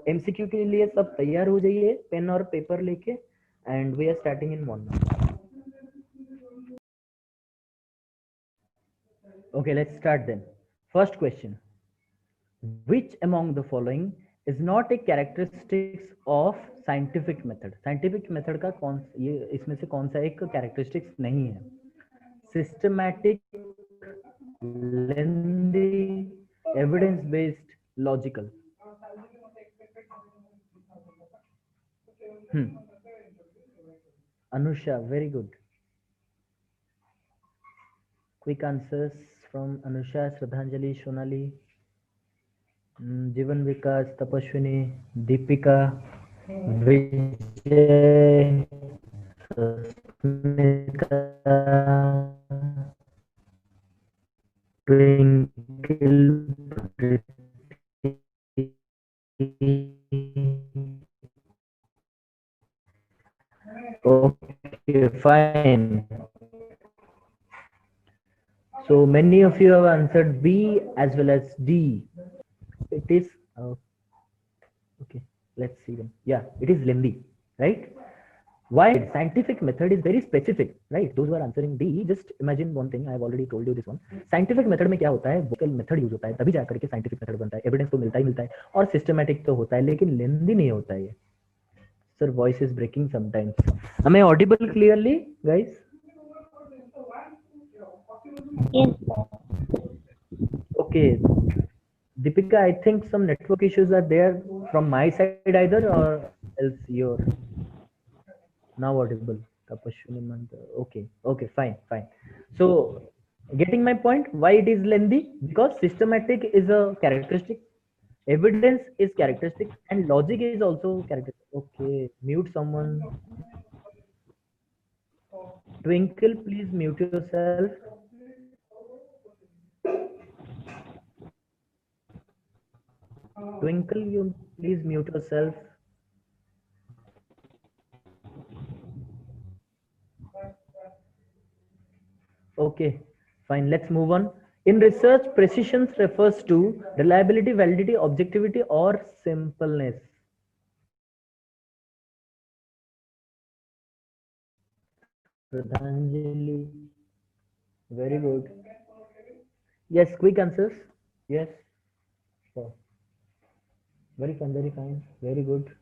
MCQ के लिए सब तैयार हो जाइए, पेन और पेपर लेके, and we are starting in 1 minute. Okay, let's start then. First question: which among the following is not a characteristics of scientific method? Scientific method का कौन, ये इसमें से कौन सा एक characteristics नहीं है? Systematic, lengthy, evidence based, logical. Anusha, very good. Quick answers from Anusha, Shraddhanjali, Shonali, Jivan Vikas, Tapashwini, Deepika, Vijay, Susmita, Twinkle, okay, fine. So many of you have answered B as well as D. It is okay. Let's see them. Yeah, it is lengthy, right? Why? Scientific method is very specific, right? Those who are answering D, just imagine one thing. I have already told you this one. Scientific method में क्या होता है? vocal method use होता है, तभी जाकर के scientific method बनता है. Evidence तो मिलता ही मिलता है, और systematic तो होता है, लेकिन lengthy नहीं होता है. Sir, voice is breaking sometimes. Am I audible clearly, guys? Yes. Okay. Deepika, I think some network issues are there from my side either, or else your now audible. Tapashwini Manta. Okay, okay, fine, fine. So, getting my point, why it is lengthy? Because systematic is a characteristic, evidence is characteristic, and logic is also characteristic. Okay, mute someone. Twinkle, please mute yourself. Twinkle, you please mute yourself. Okay, fine. Let's move on. In research, precision refers to reliability, validity, objectivity, or simpleness. Pradhanjali, very good. Yes, quick answers. Yes. So, very fine, very fine. Very good.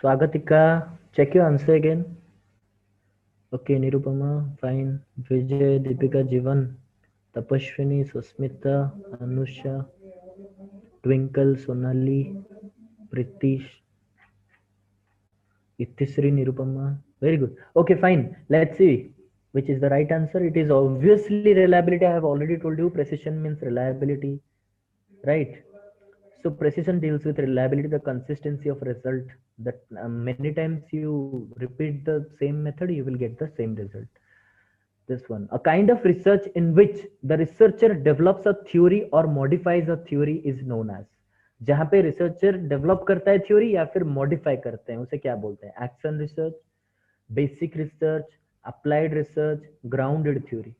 Swagatika, check your answer again. Okay, Nirupama, fine. Vijay, Deepika, Jivan, Tapashwini, Susmita, Anusha, Twinkle, Sonali, Pritish, Itisri, Nirupama. Very good. Okay, fine. Let's see which is the right answer. It is obviously reliability. I have already told you precision means reliability, right? So precision deals with reliability, the consistency of result. That many times you repeat the same method, you will get the same result. This one, a kind of research in which the researcher develops a theory or modifies a theory is known as. जहाँ पे researcher develop करता है theory या फिर modify करते हैं, उसे क्या बोलते हैं? Action research, basic research, applied research, grounded theory.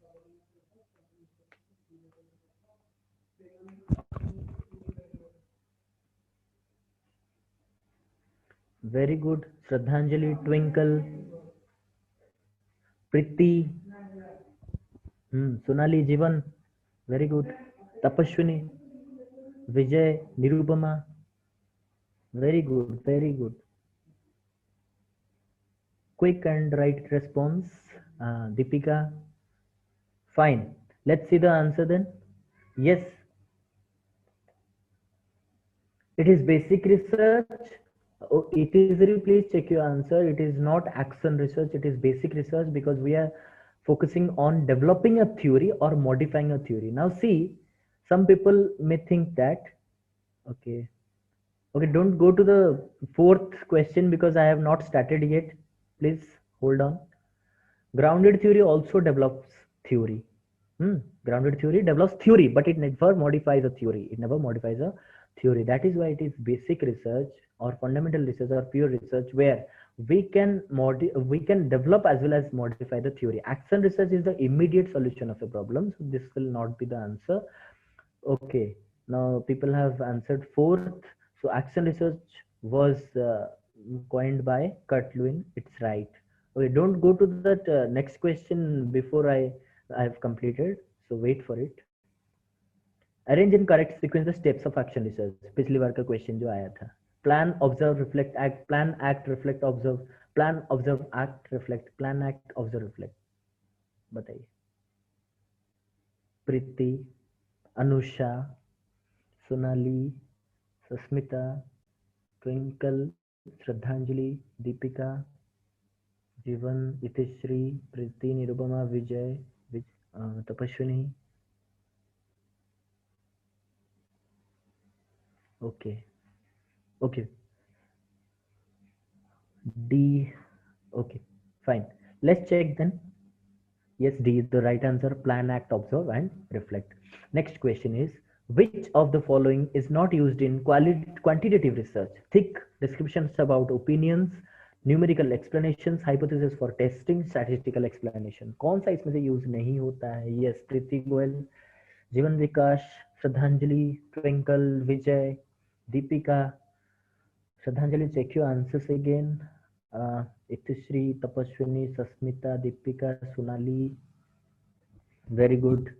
Very good. Shraddhanjali, Twinkle, Priti, Sonali, Jivan. Very good. Tapashwini, Vijay, Nirupama. Very good. Very good. Quick and right response. Deepika. Fine. Let's see the answer then. Yes. It is basic research. Oh, it is, please check your answer. It is not action research. It is basic research because we are focusing on developing a theory or modifying a theory. Now see, some people may think that, okay, okay, don't go to the fourth question because I have not started yet. Please hold on. Grounded theory also develops theory. Grounded theory develops theory, but it never modifies a theory. It never modifies a theory. That is why it is basic research or fundamental research or pure research where we can develop as well as modify the theory. Action research is the immediate solution of a problem. So this will not be the answer. Okay. Now people have answered fourth. So action research was coined by Kurt Lewin. It's right. Okay, don't go to that next question before I have completed. So wait for it. Arrange in correct sequence the steps of action research, पिछली बार का question जो आया था. Plan observe reflect act, plan act reflect observe, plan observe act reflect, plan act observe reflect. बताइए. प्रीति, Anusha, Sonali, Sasmita, twinkle, श्रद्धांजलि, दीपिका, जीवन, इतिश्री, प्रीति, निरुपमा, विजय, तपस्विनी. Okay. Okay. D. Okay. Fine. Let's check then. Yes, D is the right answer. Plan, act, observe, and reflect. Next question is, which of the following is not used in quantitative research? Thick descriptions about opinions, numerical explanations, hypothesis for testing, statistical explanation. कौन सा इसमें से use नहीं होता है? Yes, प्रीति गोयल, जीवन विकास, श्रद्धांजलि, twinkle, Vijay, Deepika. Shraddhanjali, check your answers again. Itishri, Tapaswini, Sasmita, Deepika, Sunali. Very good.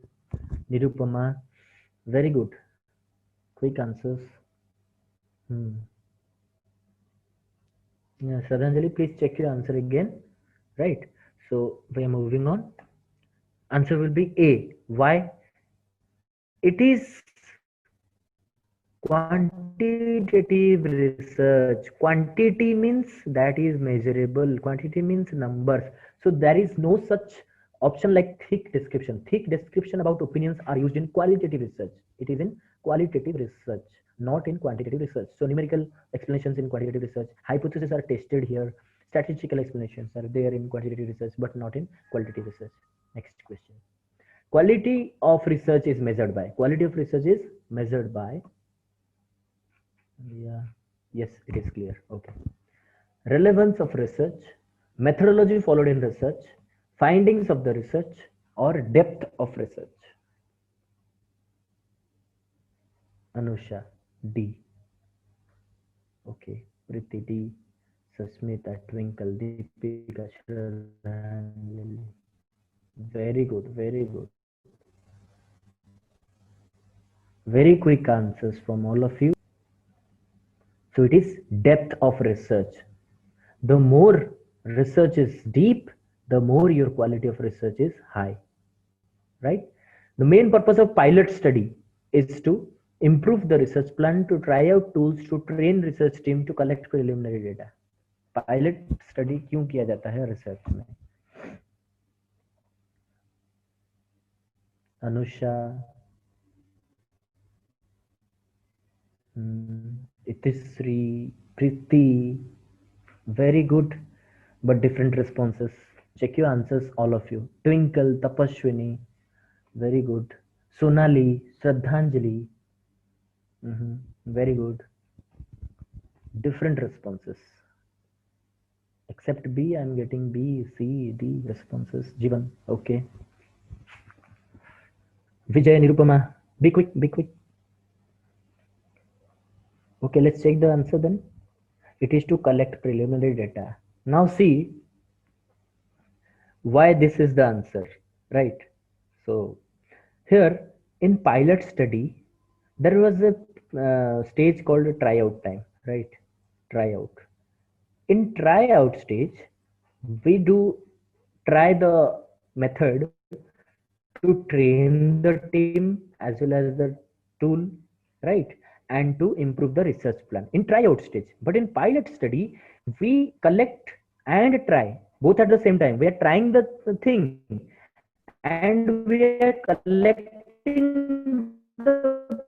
Nirupama. Very good. Quick answers. Yeah, Shraddhanjali, please check your answer again. Right. So we are moving on. Answer will be A. Why? It is quantitative research. Quantity means that is measurable. Quantity means numbers. So there is no such option like thick description. Thick description about opinions are used in qualitative research. It is in qualitative research, not in quantitative research. So numerical explanations in quantitative research. Hypotheses are tested here. Statistical explanations are there in quantitative research, but not in qualitative research. Next question. Quality of research is measured by. Quality of research is measured by. Yeah. Yes, it is clear. Okay. Relevance of research, methodology followed in research, findings of the research, or depth of research. Anusha, D. Okay. Priti, D. Sasmita, Twinkle, Deepika, Shraddhanjali. Very good. Very good. Very quick answers from all of you. So it is depth of research. The more research is deep, the more your quality of research is high, right? The main purpose of pilot study is to improve the research plan, to try out tools, to train research team to collect preliminary data. Pilot study क्यों किया जाता है research में? Anusha, Itisri, Priti, very good, but different responses. Check your answers, all of you. Twinkle, Tapaswini, very good. Sonali, Shraddhanjali, very good. Different responses. Except B, I'm getting B, C, D responses. Jivan, okay. Vijay, Nirupama, be quick, be quick. Okay, let's check the answer then. It is to collect preliminary data. Now see why this is the answer, right? So here in pilot study, there was a stage called a tryout time, right? Tryout. In tryout stage, we do try the method to train the team as well as the tool, right? And to improve the research plan in tryout stage. But in pilot study, we collect and try both at the same time. We are trying the thing and we are collecting the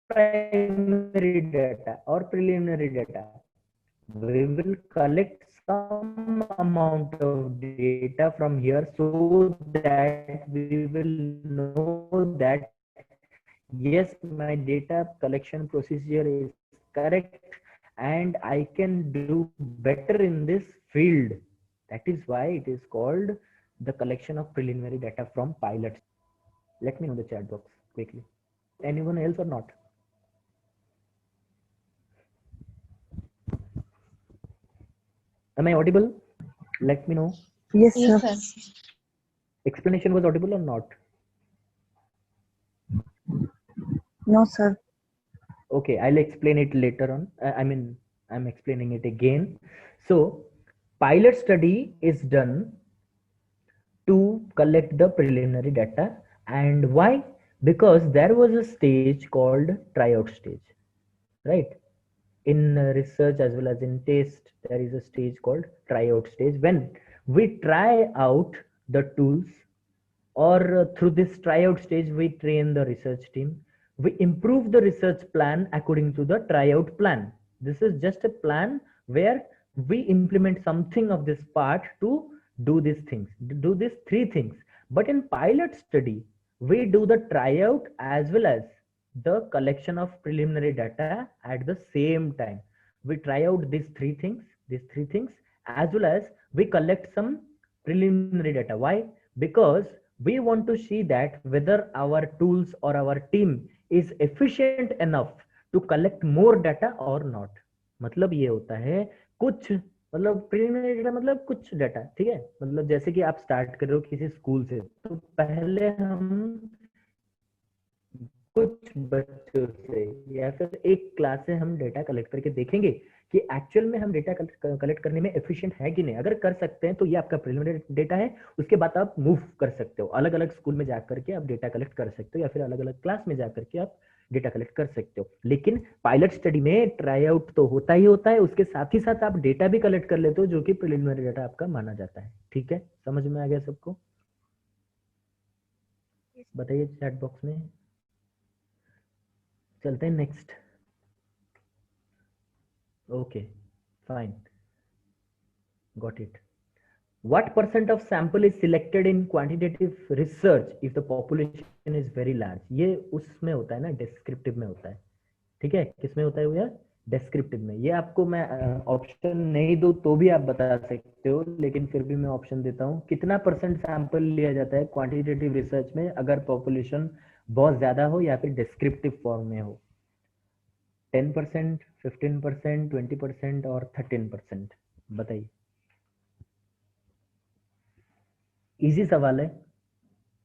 primary data or preliminary data. We will collect some amount of data from here so that we will know that yes, my data collection procedure is correct and I can do better in this field. That is why it is called the collection of preliminary data from pilots. Let me know in the chat box quickly. Anyone else or not? Am I audible? Let me know. Yes, Yes, sir. sir. Explanation was audible or not? No, sir. Okay, I'll explain it later on. I mean, I'm explaining it again. So, pilot study is done to collect the preliminary data. And why? Because there was a stage called tryout stage, right? In research as well as in test, there is a stage called tryout stage when we try out the tools, or through this tryout stage we train the research team, we improve the research plan according to the tryout plan. This is just a plan where we implement something of this part to do these things, do these three things. But in pilot study we do the tryout as well as the collection of preliminary data at the same time. We try out these three things as well as we collect some preliminary data. Why? Because we want to see that whether our tools or our team is efficient enough to collect more data or not. मतलब ये होता है कुछ, मतलब preliminary data मतलब कुछ data, ठीक है। मतलब जैसे कि आप स्टार्ट कर रहे हो किसी स्कूल से, तो पहले हम कुछ बच्चों से या फिर एक क्लास से हम डेटा कलेक्ट करके देखेंगे कि एक्चुअल में हम डेटा कलेक्ट करने में एफिशिएंट है कि नहीं। अगर कर सकते हैं तो ये आपका प्रिलिमिनरी डेटा है, उसके बाद आप मूव कर सकते हो, अलग अलग स्कूल में जाकर के आप डेटा कलेक्ट कर सकते हो या फिर अलग अलग क्लास में जाकर के आप डेटा कलेक्ट कर सकते हो। लेकिन पायलट स्टडी में ट्राई आउट तो होता ही होता है, उसके साथ ही साथ आप डेटा भी कलेक्ट कर लेते हो जो कि प्रिलिमिनरी डेटा आपका माना जाता है। ठीक है, समझ में आ गया सबको? बताइए चैट बॉक्स में। चलते हैं next. Okay, fine, got it. What percent of sample is selected in quantitative research if the population is very large? ये उसमें होता है ना, descriptive में होता है। ठीक है, किसमें होता है भैया? descriptive में। ये आपको मैं ऑप्शन नहीं दूं तो भी आप बता सकते हो, लेकिन फिर भी मैं ऑप्शन देता हूँ। कितना परसेंट सैंपल लिया जाता है क्वांटिटेटिव रिसर्च में अगर पॉपुलेशन बहुत ज्यादा हो या फिर डिस्क्रिप्टिव फॉर्म में हो? 10%, 15%, 20% और 13%? बताइए। इजी सवाल है,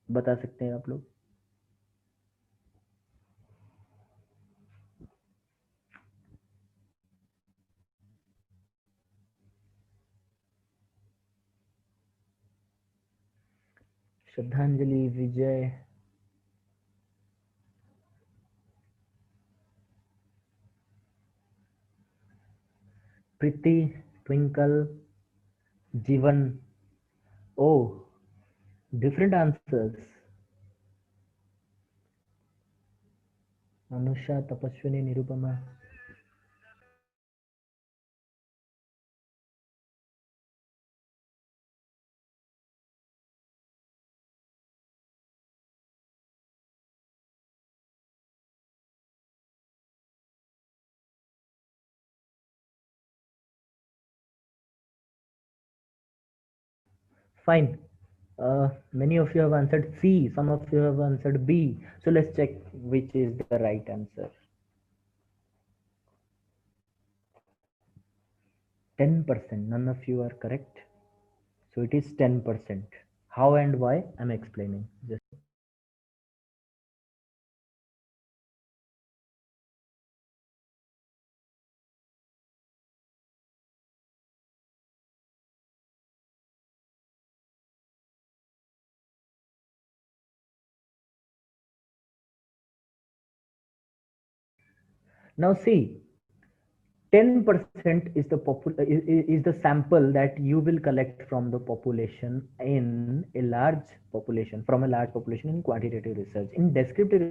बता सकते हैं आप लोग। श्रद्धांजलि, विजय, प्रीति, ट्विंकल, जीवन। ओ, different answers. Anusha, Tapaswini, Nirupama. Fine. Many of you have answered C, some of you have answered B. So let's check which is the right answer. 10%. None of you are correct. So it is 10%. How and why? I'm explaining. Just now see, 10% is the sample that you will collect from the population in a large population, from a large population in quantitative research. In descriptive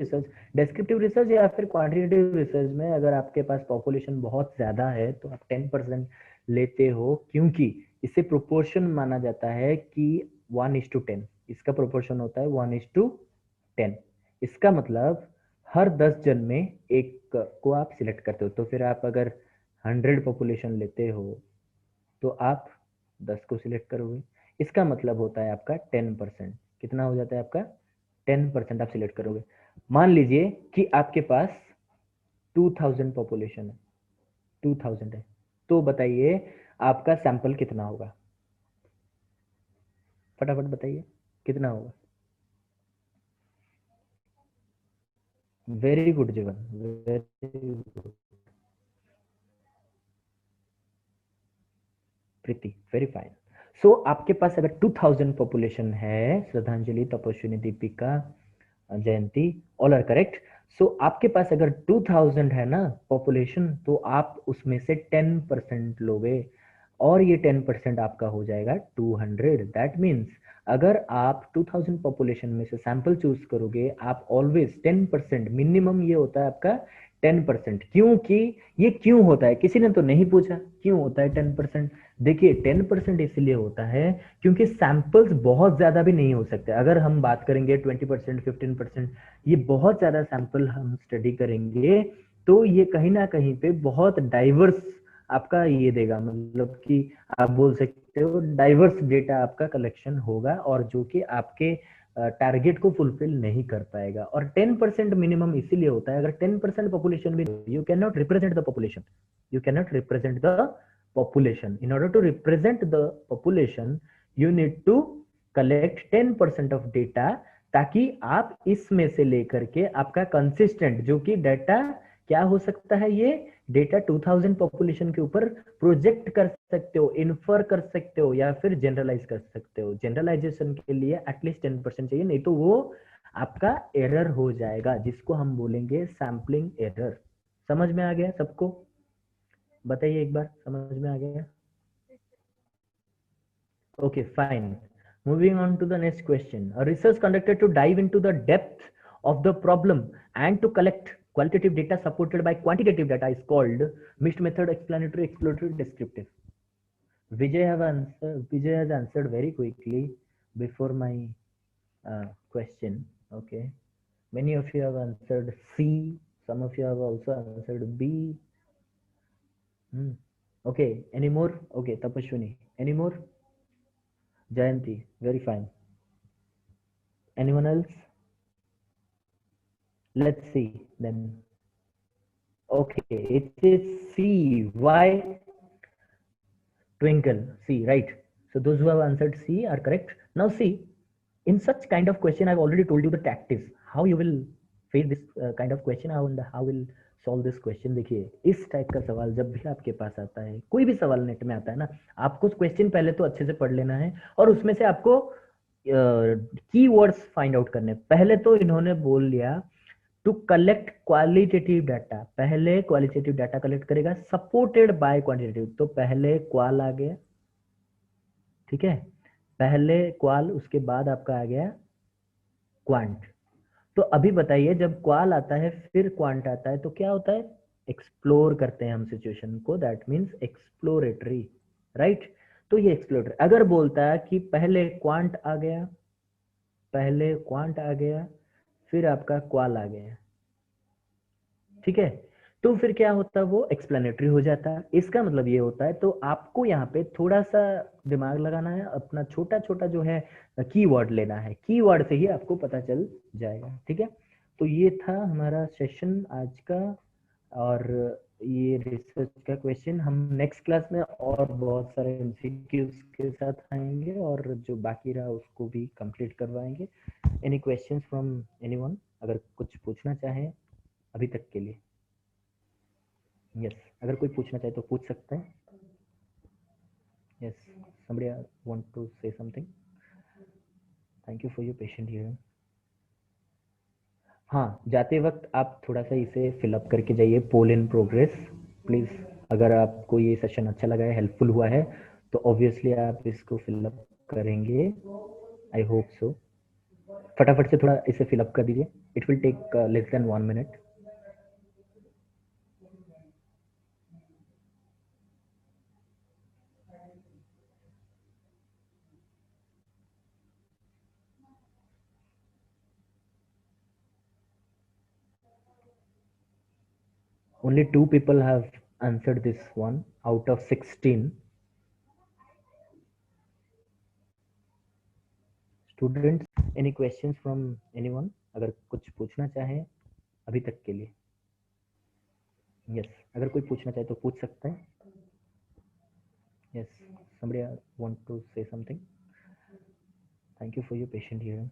research या फिर quantitative research में अगर आपके पास population बहुत ज्यादा है तो आप 10% लेते हो, क्योंकि इसे proportion माना जाता है कि 1:10, इसका proportion होता है 1:10। इसका मतलब हर 10 जन में एक को आप सिलेक्ट करते हो। तो फिर आप अगर 100 पॉपुलेशन लेते हो तो आप 10 को सिलेक्ट करोगे। इसका मतलब होता है आपका 10%। कितना हो जाता है आपका? 10% आप सिलेक्ट करोगे। मान लीजिए कि आपके पास 2000 पॉपुलेशन है, 2000 है, तो बताइए आपका सैंपल कितना होगा? फटाफट बताइए कितना होगा। वेरी गुड जीवन, वेरी गुड। प्रीति, वेरी फाइन। सो आपके पास अगर 2000 पॉपुलेशन है, श्रद्धांजलि, तपस्विनी, दीपिका, जयंती, ऑल आर करेक्ट। सो आपके पास अगर 2000 है ना पॉपुलेशन, तो आप उसमें से 10% लोगे, और ये 10% आपका हो जाएगा 200। दैट मीन्स अगर आप 2000 पॉपुलेशन में से सैंपल चूज करोगे, आप ऑलवेज 10%, मिनिमम ये होता है आपका 10%। क्योंकि ये क्यों होता है, किसी ने तो नहीं पूछा क्यों होता है 10%। देखिए 10% इसलिए होता है क्योंकि सैंपल्स बहुत ज्यादा भी नहीं हो सकते। अगर हम बात करेंगे 20%, 15%, ये बहुत ज्यादा सैंपल हम स्टडी करेंगे, तो ये कहीं ना कहीं पे बहुत डाइवर्स आपका ये देगा, मतलब कि आप बोल सकते हो डाइवर्स डेटा आपका कलेक्शन होगा, और जो कि आपके टारगेट को फुलफिल नहीं कर पाएगा। और 10% मिनिमम इसीलिए होता है, अगर 10% पॉपुलेशन भी, you can not represent the population, you cannot represent the population. In order to represent the population, you need to collect 10% of data, ताकि आप इसमें से लेकर के आपका कंसिस्टेंट जो कि डाटा क्या हो सकता है, ये डेटा 2000 पॉपुलेशन के ऊपर प्रोजेक्ट कर सकते हो, इन्फर कर सकते हो, या फिर जनरलाइज कर सकते हो। जनरलाइजेशन के लिए एटलीस्ट 10% चाहिए, नहीं तो वो आपका एरर हो जाएगा, जिसको हम बोलेंगे सैम्पलिंग एरर। समझ में आ गया सबको? बताइए एक बार, समझ में आ गया? Okay, fine. Moving on to the next question. A research conducted to dive into the depth of the problem and to collect qualitative data supported by quantitative data is called mixed method, explanatory, exploratory, descriptive. Vijay has answered very quickly before my question. Okay. Many of you have answered C. Some of you have also answered B. Okay. Any more? Okay. Tapashwini. Any more? Jayanti. Very fine. Anyone else? Let's see then. Okay, it is C. Why? Twinkle. C, right. So those who have answered C are correct. Now see, in such kind of question, I've already told you the tactics, how you will face this kind of question, how will solve this question. देखिए इस type का सवाल जब भी आपके पास आता है, कोई भी सवाल नेट में आता है ना, आपको क्वेश्चन पहले तो अच्छे से पढ़ लेना है, और उसमें से आपको कीवर्ड्स फाइंड आउट करने। पहले तो इन्होंने बोल लिया टू कलेक्ट क्वालिटेटिव डाटा, पहले क्वालिटेटिव डाटा कलेक्ट करेगा सपोर्टेड बाय क्वांटिटेटिव, तो पहले क्वाल आ गया, ठीक है, पहले क्वाल, उसके बाद आपका आ गया क्वांट। तो अभी बताइए जब क्वाल आता है फिर क्वांट आता है तो क्या होता है, एक्सप्लोर करते हैं हम सिचुएशन को, दैट मीन्स एक्सप्लोरेटरी, राइट। तो ये एक्सप्लोरेटरी अगर बोलता है कि पहले क्वांट आ गया, पहले क्वांट आ गया, फिर आपका क्वाल आ गया, ठीक है, तो फिर क्या होता है, वो एक्सप्लेनेटरी हो जाता है। इसका मतलब ये होता है, तो आपको यहाँ पे थोड़ा सा दिमाग लगाना है, अपना छोटा छोटा जो है कीवर्ड लेना है, कीवर्ड से ही आपको पता चल जाएगा, ठीक है। तो ये था हमारा सेशन आज का, और ये रिसर्च का क्वेश्चन हम नेक्स्ट क्लास में और बहुत सारे एमसीक्यूज के साथ आएंगे, और जो बाकी रहा उसको भी कंप्लीट करवाएंगे। एनी क्वेश्चंस फ्रॉम एनीवन, अगर कुछ पूछना चाहे अभी तक के लिए? यस, अगर कोई पूछना चाहे तो पूछ सकते हैं। Yes, somebody want to say something? Thank you for your patient hearing. हाँ, जाते वक्त आप थोड़ा सा इसे फिलअप करके जाइए, पोल इन प्रोग्रेस प्लीज। अगर आपको ये सेशन अच्छा लगा है, हेल्पफुल हुआ है, तो ऑब्वियसली आप इसको फिलअप करेंगे, आई होप सो। फटाफट से थोड़ा इसे फिलअप कर दीजिए, it will take less than 1 minute. Only 2 people have answered this one out of 16. Students, any questions from anyone? अगर कुछ पूछना चाहे अभी तक के लिए? यस, अगर कोई पूछना चाहे तो पूछ सकते हैं। Yes, somebody want to say something? Thank you for your patient hearing.